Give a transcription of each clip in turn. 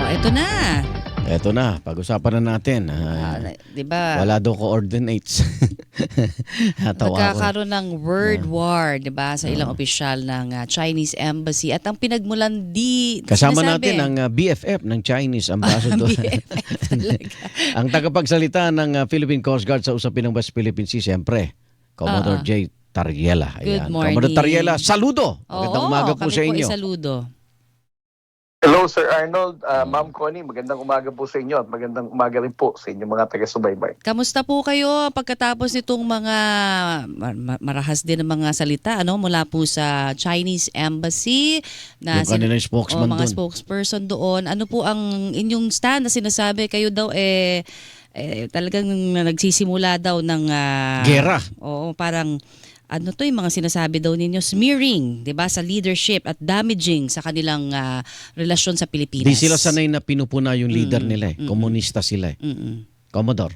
Eto na. Eto na, pag-usapan na natin. Di ba? Wala daw coordinates. Natawa ko. Nagkakaroon ng word war, di ba, sa ilang opisyal ng Chinese Embassy. At ang pinagmulan Kasama sinasabi, natin ang BFF ng Chinese Ambassador. BFF talaga. Ang tagapagsalita ng Philippine Coast Guard sa usapin ng West Philippine Sea, siyempre, Commodore J. Tariela. Good Ayan. morning. Commodore Tariela, saludo! Magandang umaga po sa inyo. Kami po saludo. Hello, Sir Arnold. Ma'am Connie, magandang umaga po sa inyo at magandang umaga rin po sa inyong mga taga-subaybay. Kamusta po kayo pagkatapos nitong mga marahas din ng mga salita mula po sa Chinese Embassy na Yung kanilang spokesman mga doon. spokesperson doon. Ano po ang inyong stand na sinasabi kayo daw talagang nagsisimula daw ng Gera. Oo, parang yung mga sinasabi daw ninyo, smearing, 'di ba, sa leadership at damaging sa kanilang relasyon sa Pilipinas. Di sila sanay na pinupuna yung leader nila. Komunista sila. Commodore.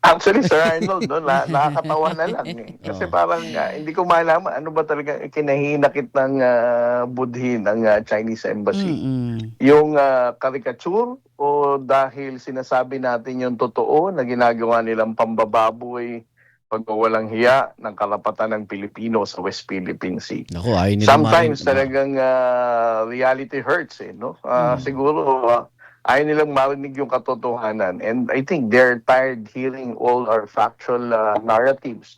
Actually, Sir Arnold, nakakatawa na lang. Kasi parang hindi ko malaman ano ba talaga kinahinakit ng budhi ng Chinese Embassy. Yung caricature o dahil sinasabi natin yung totoo na ginagawa nilang pambababoy, pagwawalang hiya ng karapatan ng Pilipino sa West Philippine Sea. Naku, ayaw nila Sometimes talagang reality hurts no? Siguro ayaw nilang marinig yung katotohanan, and I think they're tired hearing all our factual narratives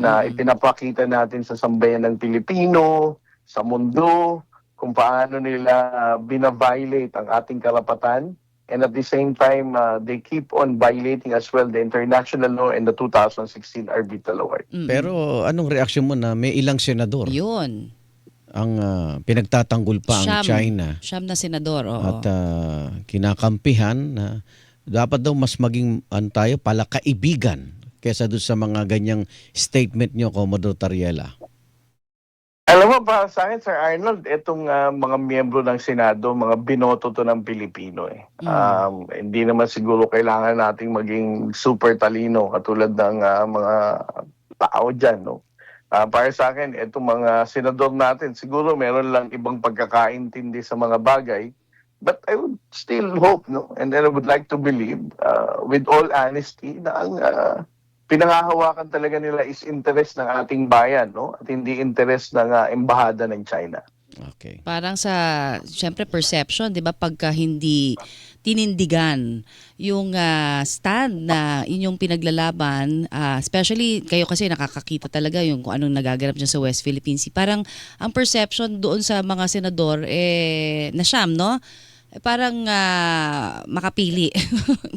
na ipinapakita natin sa sambayan ng Pilipino, sa mundo, kung paano nila binaviolate ang ating karapatan. And at the same time, they keep on violating as well the international law and the 2016 Arbitral Award. Pero anong reaksyon mo na may ilang senador Yun. ang pinagtatanggol pa ang China Siyam na senador, oo. at kinakampihan na dapat daw mas maging tayo pala kaibigan kesa doon sa mga ganyang statement nyo, Commodore Tariela. Alam mo pa sa akin, Sir Arnold, itong mga miyembro ng Senado, mga binoto to ng Pilipino. Hindi naman siguro kailangan nating maging super talino katulad ng mga tao dyan. Para sa akin, itong mga senador natin, siguro meron lang ibang pagkakaintindi sa mga bagay. But I would still hope, and then I would like to believe, with all honesty, na ang pinangahawakan talaga nila is interest ng ating bayan, at hindi interest ng embahada ng China. Okay. Parang syempre perception, 'di ba, pagka hindi tinindigan yung stand na inyong pinaglalaban, especially kayo kasi nakakakita talaga yung kung anong nagaganap dyan sa West Philippine Sea. Parang ang perception doon sa mga senador nasyam, parang makapili.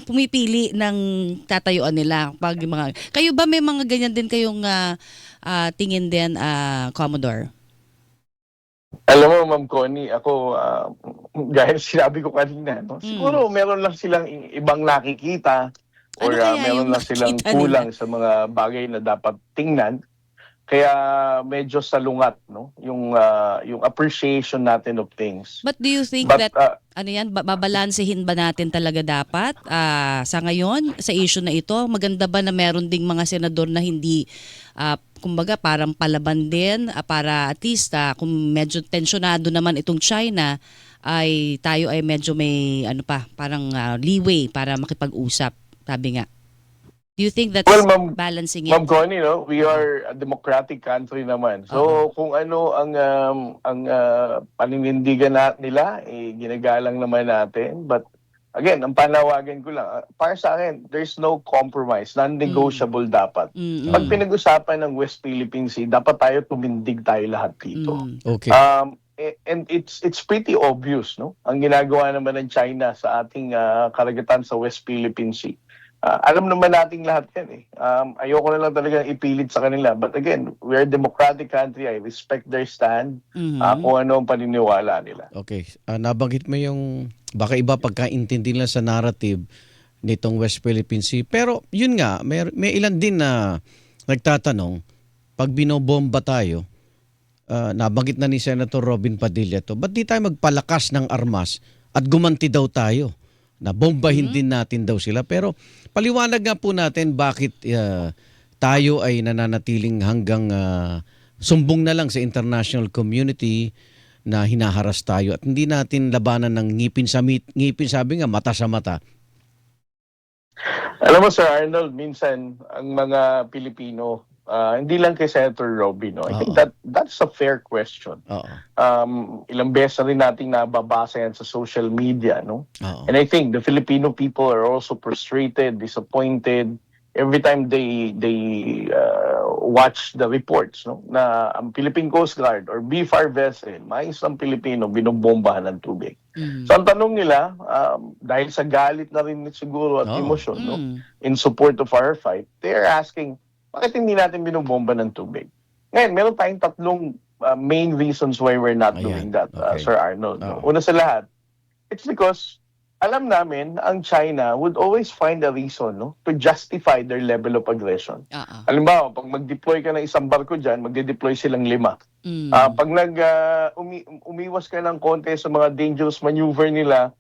Pumipili ng tatayuan nila pag mga. Kayo ba may mga ganyan din kayong tingin din, Commodore? Alam mo, Ma'am Connie, ako, gaya ng sinabi ko kanina, siguro meron lang silang ibang nakikita or meron lang silang kulang sa mga bagay na dapat tingnan. Kaya medyo salungat yung appreciation natin of things. But do you think that babalansehin ba natin talaga dapat sa ngayon sa issue na ito? Maganda ba na meron ding mga senador na hindi kumbaga parang palaban din para at least kung medyo tensionado naman itong China ay tayo ay medyo may parang leeway para makipag-usap, sabi nga. Do you think that's balancing it? Ma'am Connie, we are a democratic country naman. So kung ano ang paninindigan nila, ginagalang naman natin. But again, ang panawagan ko lang, para sa akin, there's no compromise, non-negotiable dapat. Pag pinag-usapan ng West Philippine Sea, dapat tayo tumindig tayo lahat dito. Okay. And it's pretty obvious, ang ginagawa naman ng China sa ating karagatan sa West Philippine Sea. Alam naman nating lahat yan ayoko na lang talaga ipilit sa kanila. But again, we're a democratic country. I respect their stand. Kung ano ang paniniwala nila. Okay. Nabanggit mo yung baka iba pagkaintindi nila sa narrative nitong West Philippine Sea. Pero yun nga, may ilan din na nagtatanong, pag binobomba tayo, nabanggit na ni Senator Robin Padilla to, ba't di tayo magpalakas ng armas at gumanti daw tayo? Na bombahin din natin daw sila. Pero paliwanag nga po natin bakit tayo ay nananatiling hanggang sumbong na lang sa international community na hinaharas tayo at hindi natin labanan ng ngipin sa ngipin, sabi nga, mata sa mata. Alam mo, Sir Arnold, minsan ang mga Pilipino, hindi lang kay Senator Robby, no? I think Oo. that's a fair question. Oo. Ilang beses na rin nating nababasa yan sa social media, no? Oo. And I think the Filipino people are also frustrated, disappointed every time they watch the reports, no? Na ang Philippine Coast Guard or BFAR vessel, may isang Pilipino binobombahan ng tubig. Mhm. So ang tanong nila, dahil sa galit na rin siguro at Oo. emosyon, no? Mm. In support of our fight, they are asking, bakit hindi natin binobomba ng tubig? Ngayon, meron tayong tatlong main reasons why we're not Ayan. doing that, Okay. Sir Arnold. No? Oo. Una sa lahat, it's because alam namin ang China would always find a reason, no, to justify their level of aggression. Oo. Halimbawa, pag mag-deploy ka ng isang barko dyan, magde-deploy silang 5. Mm. Pag umiwas ka ng konti sa mga dangerous maneuver nila,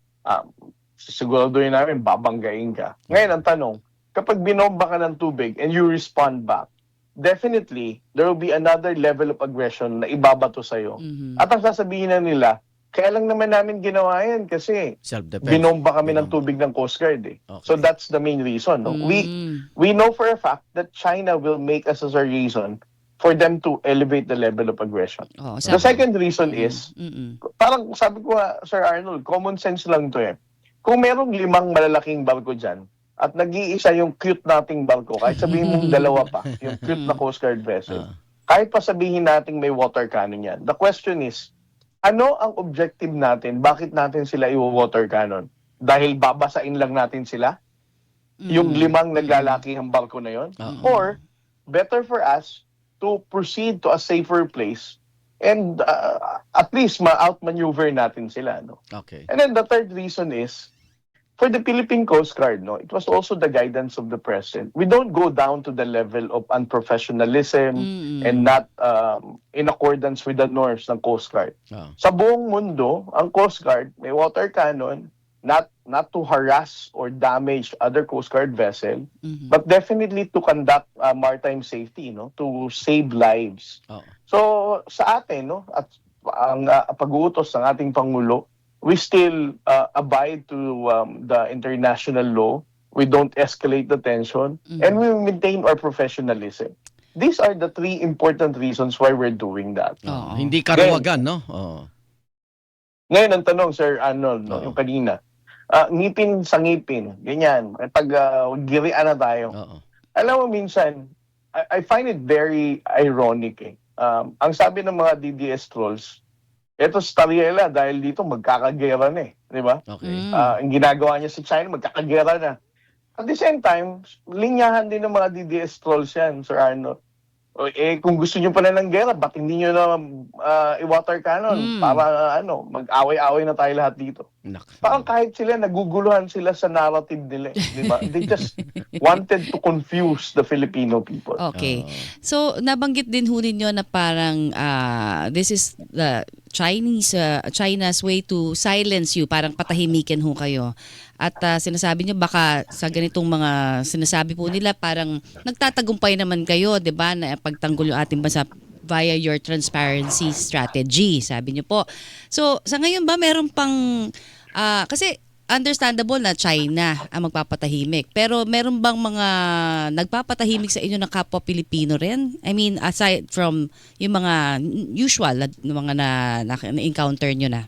siguraduhin namin, babanggain ka. Ngayon, ang tanong, kapag binomba ka ng tubig and you respond back, definitely, there will be another level of aggression na ibabato sa'yo. Mhm. At ang sasabihin na nila, kaya lang naman namin ginawa yan kasi Self-defense. binomba kami ng Binomba. tubig ng Coast Guard. Eh. Okay. So that's the main reason. No? Mm. We know for a fact that China will make us as a reason for them to elevate the level of aggression. Oo, The second reason is, Mm-mm. parang sabi ko nga, Sir Arnold, common sense lang to eh. Kung merong 5 malalaking barko dyan, at nag-iisa yung cute nating barko, kahit sabihin mong 2 pa, yung cute na Coast Guard vessel, kahit pa sabihin nating may water cannon yan, the question is, ano ang objective natin? Bakit natin sila i-water cannon? Dahil babasain lang natin sila? Yung 5 naglalakihang barko na yon? Oo. Or, better for us to proceed to a safer place and at least ma-outmaneuver natin sila. No? Okay. And then the third reason is, for the Philippine Coast Guard, no, it was also the guidance of the President. We don't go down to the level of unprofessionalism Mm-mm. and not in accordance with the norms ng Coast Guard. Oo. Sa buong mundo, ang Coast Guard may water cannon, not to harass or damage other Coast Guard vessel, Mhm. but definitely to conduct maritime safety, no, to save lives. Oo. So sa atin, no, at ang pag-uutos ng ating Pangulo, we still abide to the international law. We don't escalate the tension, and we maintain our professionalism. These are the 3 important reasons why we're doing that. Oo. Hindi karuwagan, no? Oo. Ngayon, ang tanong, Sir Arnold, no, Oo. yung kanina, ngipin sa ngipin, ganyan. Pag girian na tayo. Oo. Alam mo, minsan, I find it very ironic. Eh. Ang sabi ng mga DDS trolls, eto sa Tariela, dahil dito magkakagera na eh. Di ba? Okay. Mm. Ang ginagawa niya sa China, magkakagera na. At the same time, linyahan din ng mga DDS trolls yan, Sir Arnold. Kung gusto niyo pala ng gera, ba't hindi niyo na i-water cannon? Para mag-away-away na tayo lahat dito. Parang kahit sila, naguguluhan sila sa narrative nila. Di ba? They just wanted to confuse the Filipino people. Okay. So, nabanggit din ho ninyo na parang this is the China's way to silence you, parang patahimikin ho kayo. At sinasabi niyo baka sa ganitong mga sinasabi po nila parang nagtatagumpay naman kayo, 'di ba, na pagtanggol yung ating bansa via your transparency strategy, sabi niyo po. So, sa ngayon ba meron pang kasi understandable na China ang magpapatahimik. Pero meron bang mga nagpapatahimik sa inyo na kapwa Pilipino rin? I mean, aside from yung mga usual na mga na-encounter nyo na?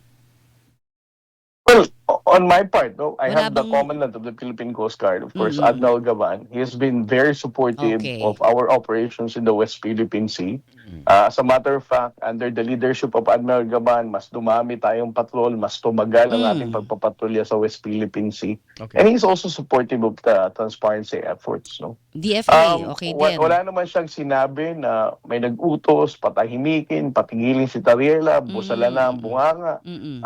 Well, on my part, no, I Wala have the bang- commandant of the Philippine Coast Guard, of course, Mm-mm. Admiral Gavan. He has been very supportive Okay. of our operations in the West Philippine Sea. As a matter of fact, under the leadership of Admiral Gavan, mas dumami tayong patrol, mas tumagal ang ating pagpapatrolya sa West Philippine Sea. Okay. And he's also supportive of the transparency efforts. No? DFA, okay din. Wala naman siyang sinabi na may nag-utos, patahimikin, patigilin si Tariela, busala na ang bunganga. Mm-mm.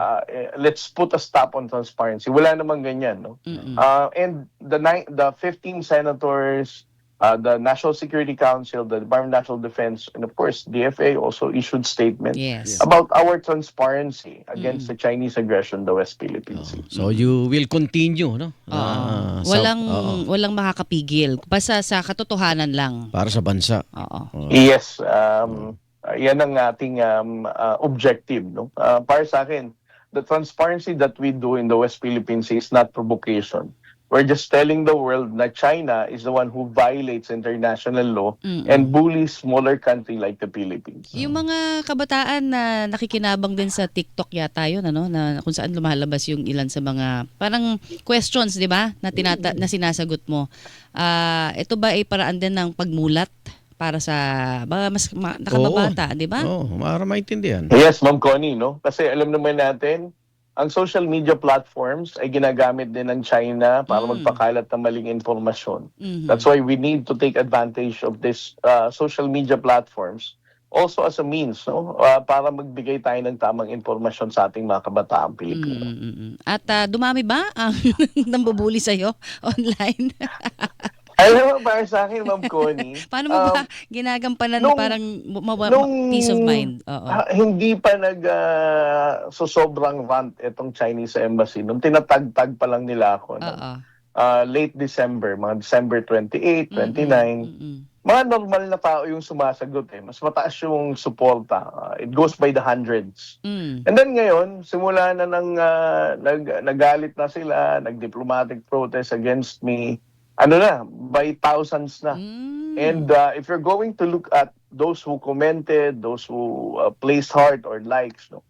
Let's put a stop on transparency. Wala namang ganyan, no? Mm-mm. And the 15 senators, the National Security Council, the Department of National Defense, and of course, DFA also issued statements Yes. about our transparency against the Chinese aggression in the West Philippine Sea. So you will continue, no? Walang makakapigil. Basta sa katotohanan lang. Para sa bansa. Oo. Yes, Yan ang ating objective. No? Para sa akin, the transparency that we do in the West Philippine Sea is not provocation. We're just telling the world na China is the one who violates international law and bullies smaller country like the Philippines. Yung mga kabataan na nakikinabang din sa TikTok yata yun, ano, na kung saan lumalabas yung ilan sa mga parang questions, di ba, na, na sinasagot mo. Ito ba ay paraan din ng pagmulat para sa mga mas nakababata, di ba? Oo, para maintindihan. Yes, Ma'am Connie, no? Kasi alam naman natin, ang social media platforms ay ginagamit din ng China para magpakalat ng maling informasyon. That's why we need to take advantage of this social media platforms also as a means, no? Para magbigay tayo ng tamang informasyon sa ating mga kabataang Pilipino. At dumami ba ang nambubuli sa'yo online? Alam mo, para sa akin, Ma'am Connie, Paano mo ba ginagampanan na parang peace of mind? Oo. Hindi pa so sobrang rant itong Chinese embassy. Nung tinatagtag pa lang nila ako, no? Late December, mga December 28, 29, mga normal na tao yung sumasagot. Mas mataas yung suporta. It goes by the hundreds. And then ngayon, simula na nagalit na sila, nag-diplomatic protest against me, by thousands na. And if you're going to look at those who commented, those who placed heart or likes, no,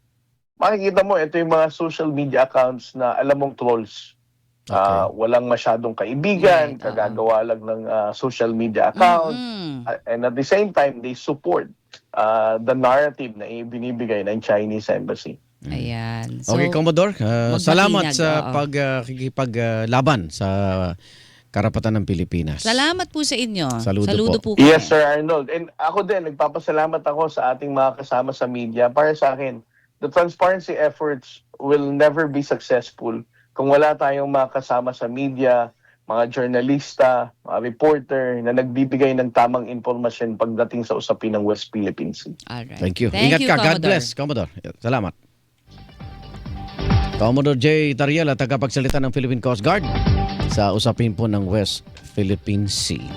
makikita mo, ito yung mga social media accounts na alam mong trolls. Okay. Walang masyadong kaibigan, kagagawa lang ng social media account. And at the same time, they support the narrative na binibigay ng Chinese embassy. Ayan. So, Okay, Commodore. Salamat magpatinag, sa oo. pagkikipaglaban sa karapatan ng Pilipinas. Salamat po sa inyo. Saludo po. Yes, Sir Arnold. And ako din, nagpapasalamat ako sa ating mga kasama sa media. Para sa akin, the transparency efforts will never be successful kung wala tayong mga kasama sa media, mga journalista, mga reporter na nagbibigay ng tamang informasyon pagdating sa usapin ng West Philippine Sea. Alright. Thank you. Thank Ingat you, ka. God Commodore. bless, Commodore. Salamat. Commodore J. Tariela, tagapagsalita ng Philippine Coast Guard sa usapin po ng West Philippine Sea.